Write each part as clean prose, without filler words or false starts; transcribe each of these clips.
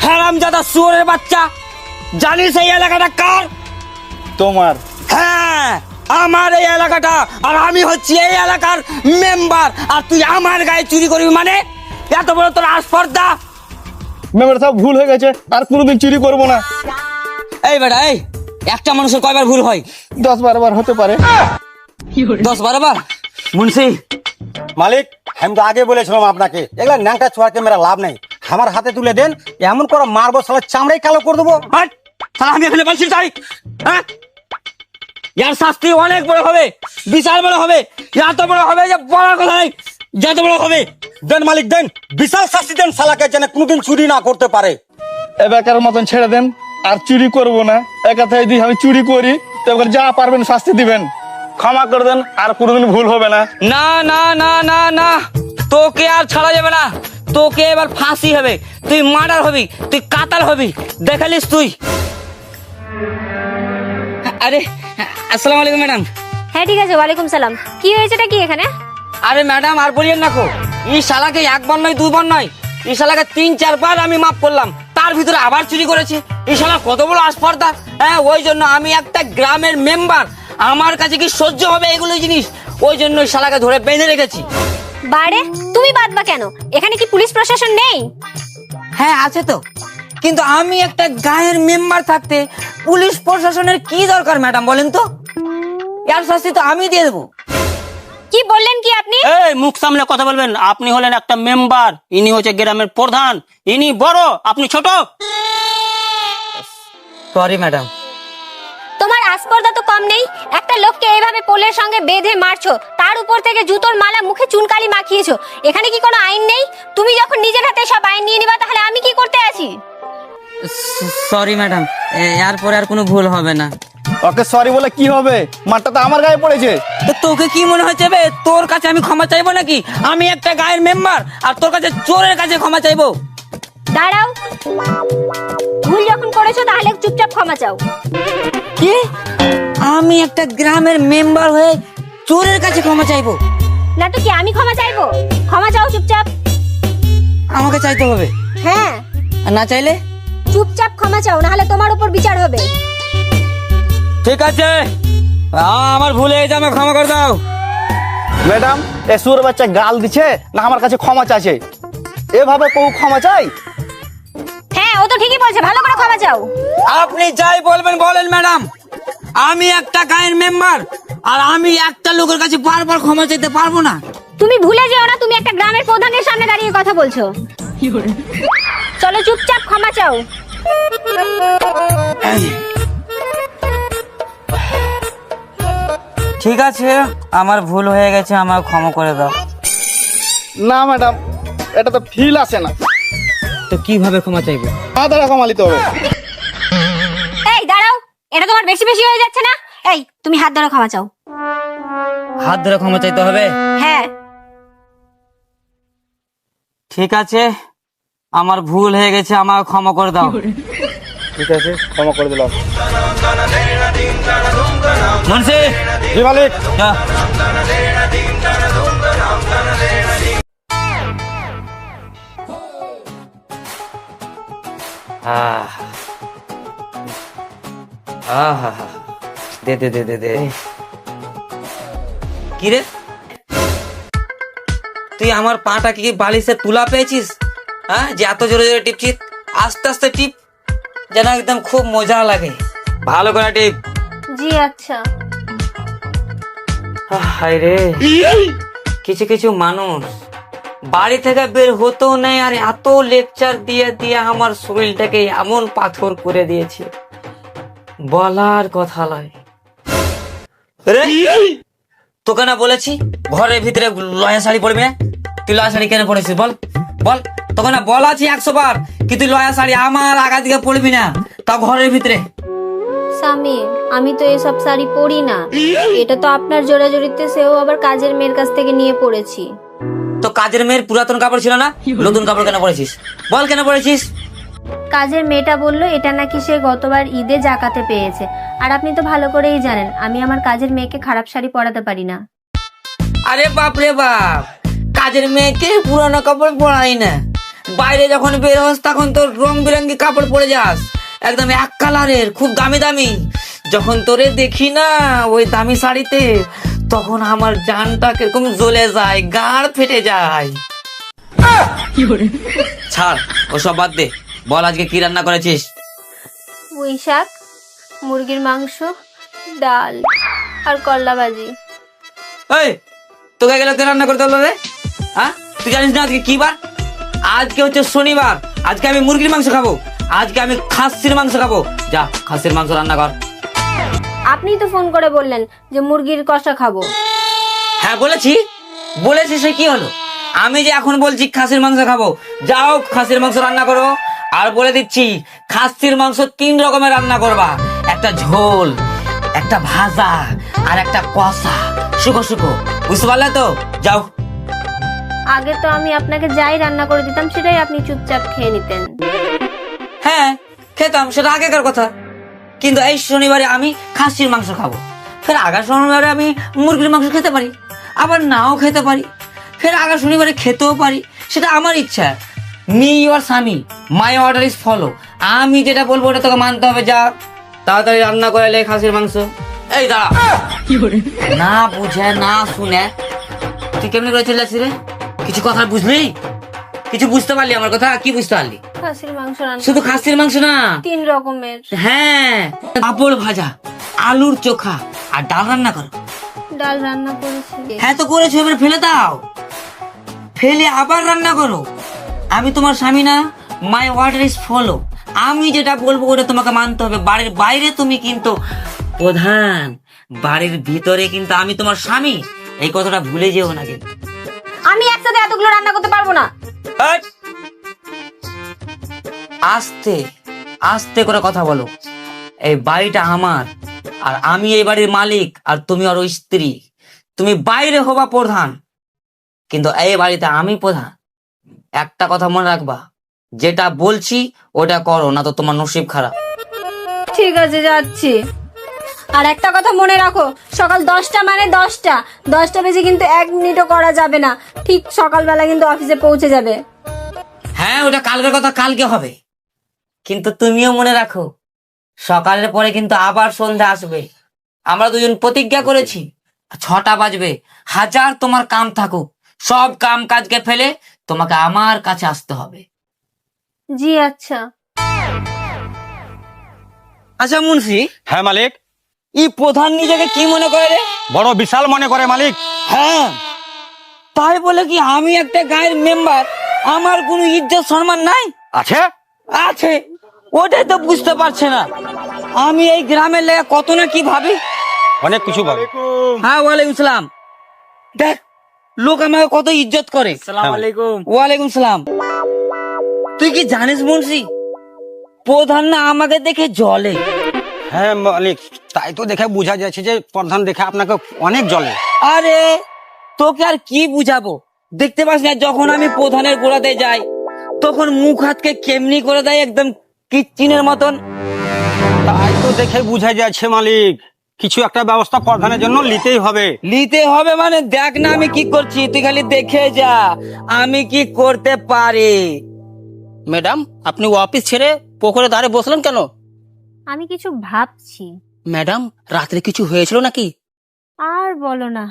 হারামজাদা শুয়োরের বাচ্চা, জানিস এই এলাকাটা কার? তোমার। হ্যাঁ, আমার এই এলাকাটা, আর আমি হচ্ছি এই এলাকার মেম্বার, আর তুই আমার গায়ে চুরি করবি মানে? এত বড় তোর আসপর্দা! মেম্বার সাহেব ভুল হয়ে গেছে, আর কোনোদিন চুরি করবো না। এই বেটা, এই একটা মানুষের কয়বার ভুল হয়? 10-12 বার হতে পারে। 10-12 বার? মুন্সি মালিক, আমি তো আগে বলেছিলাম আপনাকে, এগুলা ন্যাংটা ছোঁয়াকে মেরা লাভ নেই। আমার হাতে তুলে দেন, এমন করে মারবো সালা চামড়াই কালো করে দেবো। হাট! শালা আমি এখানে বলছি তাই? হ্যাঁ, ইয়ার শাস্তি অনেক বড় হবে, বিশাল বড় হবে, এত বড় হবে যে বলার কথা নাই, যত বড় হবে। দেন মালিক দেন, বিশাল শাস্তি দেন শালাকে, যেন কোনোদিন চুরি না করতে পারে। এবার মতন ছেড়ে দেন, আর চুরি করবো না। এক কথায় যদি আমি চুরি করি, তো এবার যা পারবেন শাস্তি দিবেন, ক্ষমা করে দেন, আর কোনোদিন ভুল হবে না। না না না না না, তোকে আর ছাড়া যাবে না, তোকে এবার ফাঁসি হবে, তুই মার্ডার হবি, তুই কাতাল হবি, দেখালিস তুই। আরে আসসালামু আলাইকুম ম্যাডাম। হ্যাঁ ঠিক আছে, ওয়ালাইকুম সালাম। কি হয়েছেটা কি এখানে? আরে ম্যাডাম আর বলিয়েন না খো, এই শালাকে একবার নয় দুবার নয়, এই শালাকে 3-4 বার আমি মাফ করলাম, তার ভিতরে আবার চুরি করেছে। এই শালা কত বড় আসপর্দা! হ্যাঁ, ওই জন্য আমি একটা গ্রামের মেম্বার, আমার কাছে কি সহ্য হবে এগুলো জিনিস? ওই জন্য এই শালাকে ধরে বেঁধে রেখেছি। বারে, তুমি বাদবা কেন? এখানে কি পুলিশ প্রশাসন নেই? হ্যাঁ আছে তো, কিন্তু আমি একটা গায়ের মেম্বার থাকতে পুলিশ প্রশাসনের কি দরকার ম্যাডাম বলেন তো? এর শাস্তি তো আমি দিয়ে দেবো। কি বললেন কি আপনি? এই মুখ সামলে কথা বলবেন। আপনি হলেন একটা মেম্বার, ইনি হচ্ছে গ্রামের প্রধান, ইনি বড়, আপনি ছোট। Sorry madam. তোমার আস্পর্ধা তো কম নেই, একটা লোককে এইভাবে পোলের সঙ্গে বেঁধে মারছো, তার উপর থেকে জুতোর মালা, মুখে চুনকালি মাখিয়েছো। এখানে কি কোনো আইন নেই? তুমি যখন নিজের হাতে সব আইন নিয়ে নিবা, তাহলে আমি কি করতে আছি? সরি ম্যাডাম, এরপরে আর কোনো ভুল হবে না। ওকে সরি বলে কি হবে? মারটা তো আমার গায়ে পড়েছে। তো তোকে কি মনে হচ্ছে বে, তোর কাছে আমি ক্ষমা চাইবো নাকি? আমি একটা গায়ের মেম্বার, আর তোর কাছে চোরের কাছে ক্ষমা চাইবো? দাঁড়াও, ভুল যখন করেছো তাহলে চুপচাপ ক্ষমা চাও। কি? আমি একটা গ্রামের মেম্বার হয়ে চোরের কাছে ক্ষমা চাইবো? না তো কি আমি ক্ষমা চাইবো? ক্ষমা চাও চুপচাপ। আমাকে চাইতে হবে? হ্যাঁ, আর না চাইলে? চুপচাপ ক্ষমা চাও, নাহলে তোমার উপর বিচার হবে। ঠিক আছে, আমার ভুল হয়ে গেছে, আমাকে ক্ষমা করে দাও। ম্যাডাম, এ সুর বাচ্চা গাল দিচ্ছে না আমার কাছে ক্ষমা চাইছে? এভাবে কেউ ক্ষমা চাই? হ্যাঁ, ও তো ঠিকই বলছে, ভালো করে ক্ষমা চাও। আপনি যাই বলবেন বলেন ম্যাডাম, আমি একটা গায়ের মেম্বার, আর আমি একটা লোকের কাছে বারবার ক্ষমা চাইতে পারবো না। তুমি ভুলে যেও না, তুমি একটা গ্রামের প্রধানের সামনে দাঁড়িয়ে কথা বলছো। চলো চুপচাপ ক্ষমা চাও। ঠিক আছে, আমার ভুল হয়ে গেছে, আমার ক্ষমা করে দাও। না ম্যাডাম, এটা তো ফিল আসে না। তো কিভাবে ক্ষমা চাইবো? তাড়াতাড়ি ক্ষমা নিতে হবে। এই দাঁড়াও, এটা তোমার বেশি বেশি হয়ে যাচ্ছে না? এই, তুমি হাত ধরে ক্ষমা চাও। হাত ধরে ক্ষমা চাইতে হবে? হ্যাঁ। ঠিক আছে, আমার ভুল হয়ে গেছে, আমার ক্ষমা করে দাও। ঠিক আছে, ক্ষমা করে দিলাম। মুন্সি, জি মালিক। যা। দে দে দে দে দে। কি রে, তুই আমার পাটা কি বালিশে তুলা পেয়েছিস? হ্যাঁ, যে এত জোরে জোরে টিপছিস? আস্তে আস্তে টিপ, যেন একদম খুব মজা লাগে। ভালো করে টিপ। জি আচ্ছা। হায় রে, কিছু কিছু মানুষ বাড়ি থেকে বের হতো নাই, আর এত লেকচার দিয়ে দিয়ে আমার শরীরটাকে এমন পাথর করে দিয়েছে, বলার কথা নয়। রে, তোকে না বলেছি ঘরের ভিতরে লয়া শাড়ি পরবি না? তুই লয়া শাড়ি কেন পরেছিস বল? বল, তোকে না বলা আছে 100 বার কি তুই লয়া শাড়ি আমার আগা দিকে পরবি না, তা ঘরের ভিতরে। স্বামী, আমি তো এসব শাড়ি পরি না, এটা তো আপনার জোরাজোরিতে সেও আবার কাজের মেয়ের কাছ থেকে নিয়ে পড়েছি। তো কাজের মেয়ের পুরাতন কাপড় ছিল না, নতুন কাপড় কেন পরেছিস? বল কেন পরেছিস? কাজের মেয়েটা বললো এটা নাকি সে গতবার ঈদে জাকাতে পেয়েছে, আর আপনি তো ভালো করেই জানেন আমি আমার কাজের মেয়েকে খারাপ শাড়ি পরাতে পারি না। আরে বাপ রে বাপ, কাজের মেয়েকে পুরানো কাপড় পরাই না, বাইরে যখন বের হস তখন তোর রং বেরঙ্গি কাপড় পরে যাস, একদম এক কালারের, খুব দামি দামি। যখন তোরে দেখি না ওই দামি শাড়িতে, তখন আমার জানটা কিরকম জ্বলে যায়, গাড় ফেটে যায়। ছাড় ওসব বাদ দে, বল আজকে কি রান্না করেছিস? পুঁই শাক, মুরগির মাংস, ডাল আর করলা ভাজি। এই তোকে গেলে কে রান্না করতে হলো রে? হ্যাঁ, তুই জানিস না আজকে কি বার? আজকে হচ্ছে শনিবার। আজকে আমি মুরগির মাংস খাবো, আজকে আমি খাসির মাংস খাবো। যা খাসির মাংস রান্না কর। আপনি তো ফোন করে বললেন যে মুরগির কষা খাবো। হ্যাঁ বলেছি, সে কি হলো? আমি যে এখন বলছি খাসির মাংস খাবো, যাও খাসির মাংস রান্না করো। আর বলে দিচ্ছি, খাসির মাংস 3 রকমের রান্না করবা, একটা ঝোল, একটা ভাজা আর একটা কষা, শুকো শুকো। বুঝতে পারলে তো? যাও। আগে তো আমি আপনাকে যাই রান্না করে দিতাম সেটাই আপনি চুপচাপ খেয়ে নিতেন। হ্যাঁ খেতাম, সেটা আগেকার কথা। কিন্তু এই শনিবারে আমি খাসির মাংস খাবো, ফের আগের শনিবারে আমি মুরগির মাংস খেতে পারি, আবার নাও খেতে পারি, ফের আগের শনিবারে খেতেও পারি, সেটা আমার ইচ্ছা। মি ইউর স্বামী, মাই অর্ডার ইজ ফলো। আমি যেটা বলবো ওটা তোকে মানতে হবে। যা তাড়াতাড়ি রান্না করে লে খাসির মাংস। এই দাঁড়া, না বুঝে না শুনে তুই কেমনি করে চলে যাচ্ছিস রে? কিছু কথা বুঝলি? কিছু বুঝতে পারলি আমার কথা? কি বুঝতে পারলি? খাসির মাংস রান্না, শুধু খাসির মাংস না, 3 রকমের। হ্যাঁ, পাঁপড় ভাজা, আলুর চোখা আর ডাল রান্না করো। ডাল রান্না করেছি। হ্যাঁ তো করেছো, এবার ফেলে দাও, ফেলে আবার রান্না করো। আমি তোমার স্বামী না, মাই অর্ডার ইজ ফলো। আমি যেটা বলবো ওটা তোমাকে মানতে হবে। বাড়ির বাইরে তুমি কিন্তু প্রধান, বাড়ির ভিতরে কিন্তু আমি তোমার স্বামী। এই কথাটা ভুলে যেও না কিন্তু। আমি একসাথে এতগুলো রান্না করতে পারবো না। এই! আস্তে আস্তে করে কথা বলো। এই বাড়িটা আমার, আর আমি এই বাড়ির মালিক, আর তুমি আর ওই স্ত্রী। তুমি বাইরে হবা প্রধান, কিন্তু এই বাড়িতে আমি প্রধান। একটা কথা মনে রাখবা, যেটা বলছি ওটা করো, না তো তোমার নসিব খারাপ। ঠিক আছে, যাচ্ছি। আর একটা কথা মনে রাখো, সকাল 10টা মানে 10টা বেজে কিন্তু 1 মিনিটও করা যাবে না। ঠিক সকালবেলা কিন্তু অফিসে পৌঁছে যাবে। হ্যাঁ, ওটা কালকের কথা কালকে হবে, কিন্তু তুমিও মনে রাখো সকালের পরে কিন্তু আবার সন্ধ্যা আসবে। আমরা দুজন প্রতিজ্ঞা করেছি, 6টা বাজবে, হাজার তোমার কাম থাকুক, সব কাম কাজকে ফেলে তোমাকে আমার কাছে আসতে হবে। জি আচ্ছা। আচ্ছা মুন্সি, হ্যাঁ মালিক। ই প্রধান নিজেকে কি মনে করে রে? বড় বিশাল মনে করে মালিক। হ্যাঁ, তাই বলে কি আমি একটা গায়ের মেম্বার, আমার কোনো ইজ্জত সম্মান নাই? আছে। আছে, ওটাই তো বুঝতে পারছে না। আমি এই গ্রামের লেগে কত না কি ভাবি। অনেক কিছু ভাবে। হ্যাঁ, ওয়ালাইকুম সালাম। দেখ, লোক আমাকে কত ইজ্জত করে। ওয়ালাইকুম সালাম। তুই কি জানিস মুন্সি, প্রধান না আমাকে দেখে জলে। হ্যাঁ মালিক, তাই তো দেখে বোঝা যাচ্ছে যে প্রধান দেখে আপনাকে অনেক জ্বলে। আরে তোকে আর কি বুঝাবো, দেখতে পাস না যখন আমি প্রধানের গোড়াতে যাই তখন মুখ হাতকে কেমনি করে দেয়, একদম কিচ্চিনের মতন। তাই তো দেখে বোঝা যাচ্ছে মালিক, কিছু একটা ব্যবস্থা প্রধানের জন্য নিতেই হবে। নিতে হবে মানে দেখ না আমি কি করছি, তুই খালি দেখে যা আমি কি করতে পারি। ম্যাডাম, আপনি অফিস ছেড়ে পুকুরে ধারে বসলেন কেন? আমি কিছু ভাবছি। ম্যাডাম, রাত্রে কিছু হয়েছিল নাকি? আর বলো না,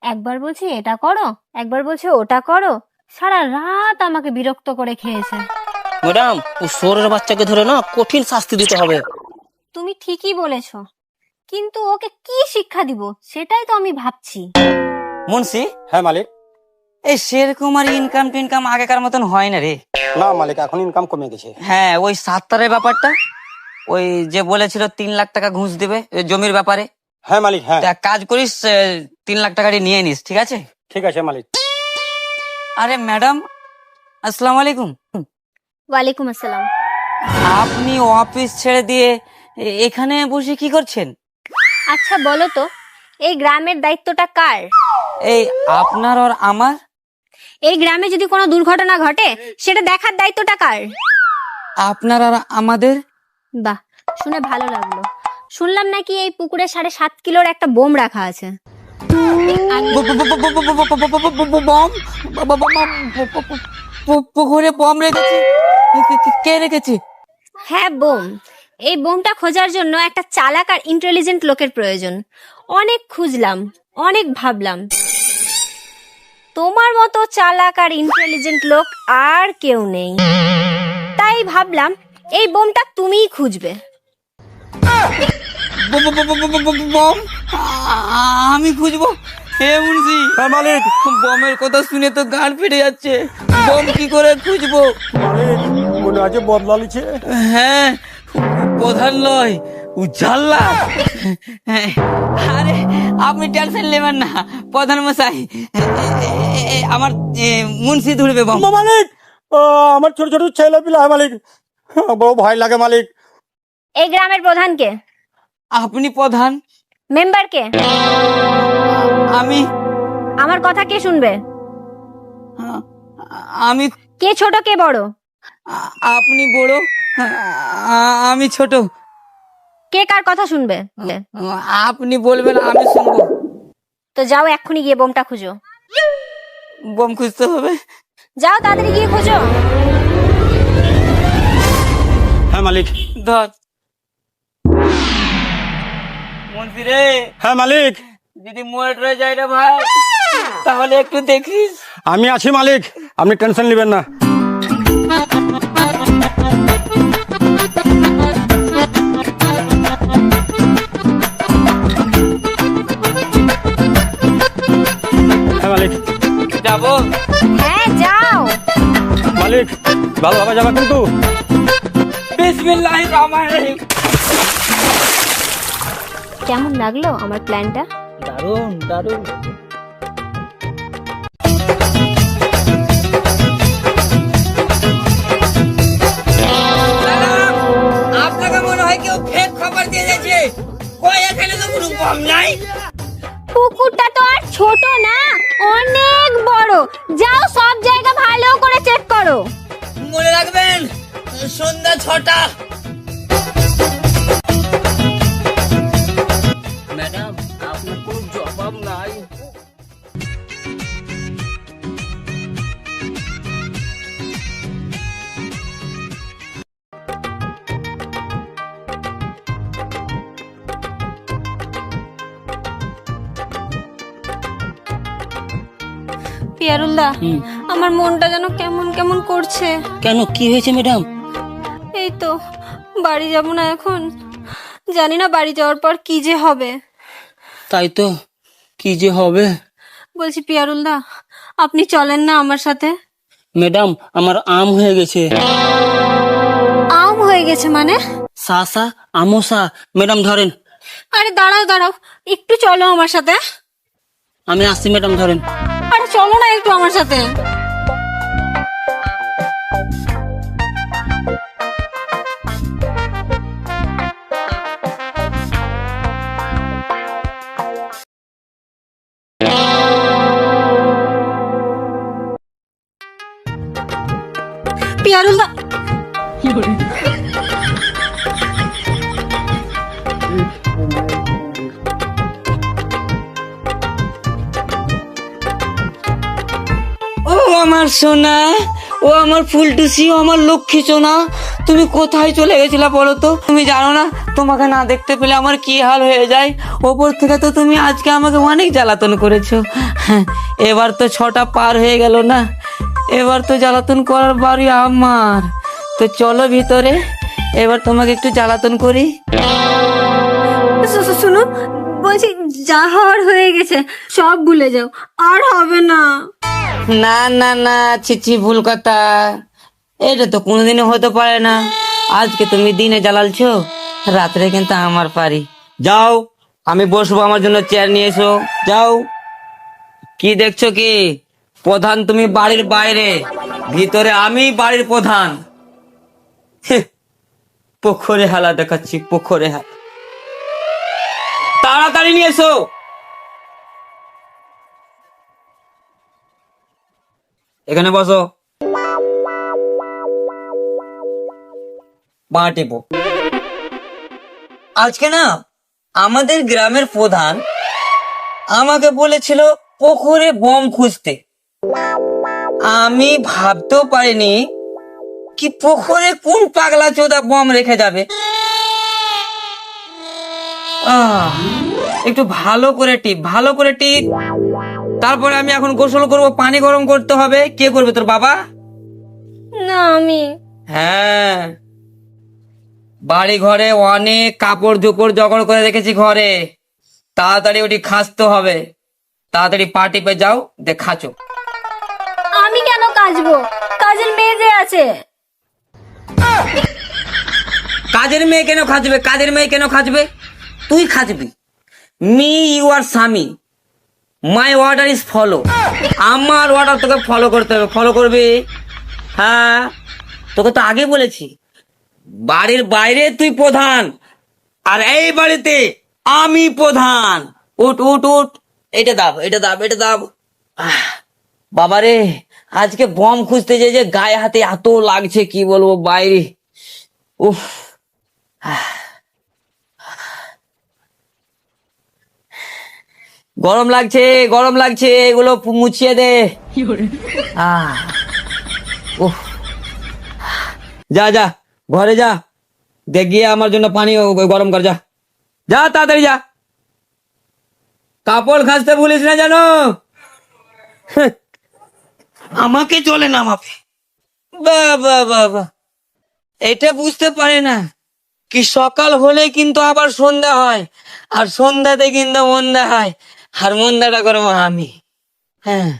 একবার বলছি এটা করো, একবার বলছে ওটা করো, সারা রাত আমাকে বিরক্ত করে খেয়েছে। ম্যাডাম, ও সোরের বাচ্চাকে ধরে না কঠিন শাস্তি দিতে হবে। তুমি ঠিকই বলেছো, কিন্তু ওকে কি শিক্ষা দিব সেটাই তো আমি ভাবছি। মুন্সি, হ্যাঁ মালিক। এই সেরকম আর ইনকাম টিনকাম আগেকার মতন হয় না রে। না মালিক, এখন ইনকাম কমে গেছে। হ্যাঁ, ওই সাত্তারের ব্যাপারটা, ওই যে বলেছিল 3 লাখ টাকা ঘুষ দিবে ওই জমির ব্যাপারে। হ্যাঁ মালিক। হ্যাঁ তা এক কাজ করিস, 3 লাখ টাকাটি নিয়ে নিস, ঠিক আছে? ঠিক আছে মালিক। আরে ম্যাডাম, আসসালামু আলাইকুম। ওয়ালাইকুম আসসালাম। আপনি অফিস ছেড়ে দিয়ে এখানে বসে কি করছেন? আচ্ছা বলো তো, এই গ্রামের দায়িত্বটা কার? এই আপনার আর আমার। এই গ্রামে যদি কোনো দুর্ঘটনা ঘটে সেটা দেখার দায়িত্বটা কার? আপনার আর আমাদের। বাহ, শুনে ভালো লাগলো। শুনলাম নাকি এই পুকুরে 7.5 কিলোর একটা বোম রাখা আছে। পুকুরে বম রেখেছে? কে রেখেছে? হ্যাঁ, বোম। এই বোমটা খোঁজার জন্য একটা চালাক আর ইন্টেলিজেন্ট লোকের প্রয়োজন। অনেক খুঁজলাম, অনেক ভাবলাম, তোমার মতো চালাক আর ইন্টেলিজেন্ট লোক আর কেউ নেই। তাই ভাবলাম এই বোমটা তুমিই খুঁজবে। বম? আমি খুঁজবো? হে মুন্সি, হ্যাঁ মালিক। বমের কথা শুনে তো গান ফেটে যাচ্ছে। বম কি করে খুঁজবো? মালিক মনে আছে বদলা লিছে। হ্যাঁ, প্রধান নয়, উজাল্লা। আরে আপনি টেনশন নেবেন না প্রধান মশাই, আমার মুন্সি ধরবে বম। মালিক আমার ছোট ছোট ছেলে পিলা মালিক, বড় ভয় লাগে মালিক। এই গ্রামের প্রধানকে? আপনি প্রধান? মেম্বারকে? আমি। আমার কথা কে শুনবে? আমি। কে ছোট কে বড়? আপনি বড়, আমি ছোট। কে কার কথা শুনবে? আপনি বলবেন আমি শুনবো। তো যাও, এক্ষুনি গিয়ে বোমটা খুঁজো। বম খুঁজতে হবে? যাও, তাড়াতাড়ি গিয়ে খুঁজো। হ্যাঁ মালিক। ধর মুন্সি রে। হ্যাঁ মালিক। যদি মরে যায় রে ভাই, তাহলে একটু দেখিস। আমি আছি মালিক, আপনি টেনশন নেবেন না। হ্যাঁ মালিক। যাবো? হ্যাঁ যাও। মালিক ভালোভাবে যাবে কিন্তু। বিসমিল্লাহির রহমানির রহিম। কেমন লাগলো আমার প্ল্যানটা? দারুণ দারুণ। আপনাকে মনে হয় কেউ ফেক খবর দিয়ে দিয়েছে। কই, এখানে তো কোনো বম নাই। পুকুরটা তো আর ছোট না, অনেক বড়। যাও, সব জায়গা ভালো করে চেক করো। মনে রাখবেন, সন্ধ্যা 6টা। ম্যাডাম, আপনার কোনো জবাব নাই? পিয়ারুল্লাহ, আমার মনটা যেন কেমন কেমন করছে। কেন, কি হয়েছে ম্যাডাম? এই তো বাড়ি যাব না এখন, জানি না বাড়ি যাওয়ার পর কি যে হবে। তাই তো, কি যে হবে। বলছি পিয়ারুল্লাহ, আপনি চলেন না আমার সাথে? ম্যাডাম, আমার আম হয়ে গেছে। আম হয়ে গেছে মানে? সাসা আমসা। ম্যাডাম ধরেন। আরে দাঁড়াও দাঁড়াও, একটু চলো আমার সাথে। আমি আসছি ম্যাডাম, ধরেন। আরে চলো না একটু আমার সাথে। পিয়ারুল্লাহ, ও আমার সোনা, ও আমার ফুলটুসি, ও আমার লক্ষ্মী সোনা, তুমি কোথায় চলে গেছিলা বলো তো? তুমি জানো না তোমাকে না দেখতে পেলে আমার কি হাল হয়ে যায়? ওপর থেকে তো তুমি আজকে আমাকে অনেক জ্বালাতন করেছো। হ্যাঁ, এবার তো 6টা পার হয়ে গেল না, এবার তো জ্বালাতন করার বাড়ি আমার। তো চলো ভিতরে, এবার তোমাকে একটু জ্বালাতন করি। শুনো, বলছি যা হওয়ার হয়ে গেছে, সব ভুলে যাও, আর হবে না। না না না, ছিছি, ভুল কথা। এটা তো কোনোদিনও হতে পারে না। আজকে তুমি দিনে জ্বালালছো, রাত্রে কিন্তু আমার পারি। যাও, আমি বসবো, আমার জন্য চেয়ার নিয়ে এসো। যাও। কি দেখছো কি? প্রধান তুমি বাড়ির বাইরে, ভিতরে আমি বাড়ির প্রধান। হেহ, পুকুরে হালা দেখাচ্ছি, পুকুরে হালা। তাড়াতাড়ি নিয়ে এসো। এখানে বসো, পা টেপো। আজকে না আমাদের গ্রামের প্রধান আমাকে বলেছিল পুকুরে বম খুঁজতে। আমি ভাবতেও পারিনি কি পুকুরে কোন পাগলা চোদা বম রেখে যাবে। একটু ভালো করে টিপ, ভালো করে টিপ। তারপরে আমি এখন গোসল করব, পানি গরম করতে হবে। কে করবে, তোর বাবা? না আমি। হ্যাঁ, বাড়ি ঘরে অনেক কাপড় চোপড় জোগাড় করে রেখেছি ঘরে। তাড়াতাড়ি ওটি খাসতে হবে। তাড়াতাড়ি পা টিপে যাও, খাচো। আমি কেন কাচবো? কাজের মেয়ে যে আছে। কাজের মেয়ে কেন খাচবে? কাজের মেয়ে কেন খাচবে? তুই খাচবি। মি ইউ আর স্বামী, মাই অর্ডার ইজ ফলো। আমার অর্ডার তোকে ফলো করতে হবে, ফলো করবি। হ্যাঁ, তোকে তো আগে বলেছি বাড়ির বাইরে তুই প্রধান, আর এই বাড়িতে আমি প্রধান। উঠ উঠ উঠ, এটা দাব, এটা দাব, এটা দাব। বাবারে, আজকে বম খুঁজতে যে গায়ে হাতে এত লাগছে কি বলবো, বাইরে। উফ, গরম লাগছে, গরম লাগছে, এগুলো মুছিয়ে দে। উফ, যা যা ঘরে যা, দেখ গিয়ে আমার জন্য পানি গরম কর, যা যা তাড়াতাড়ি যা। কাপড় খাসতে ভুলিস না জানো। আমাকে চলে নামাবে। বাবা বাবা, এটা বুঝতে পারে না কি সকাল হলে কিন্তু আবার সন্ধ্যা হয়, আর সন্ধ্যাতে কিন্তু মন্দা হয়, আর মন্দাটা করবো আমি। হ্যাঁ।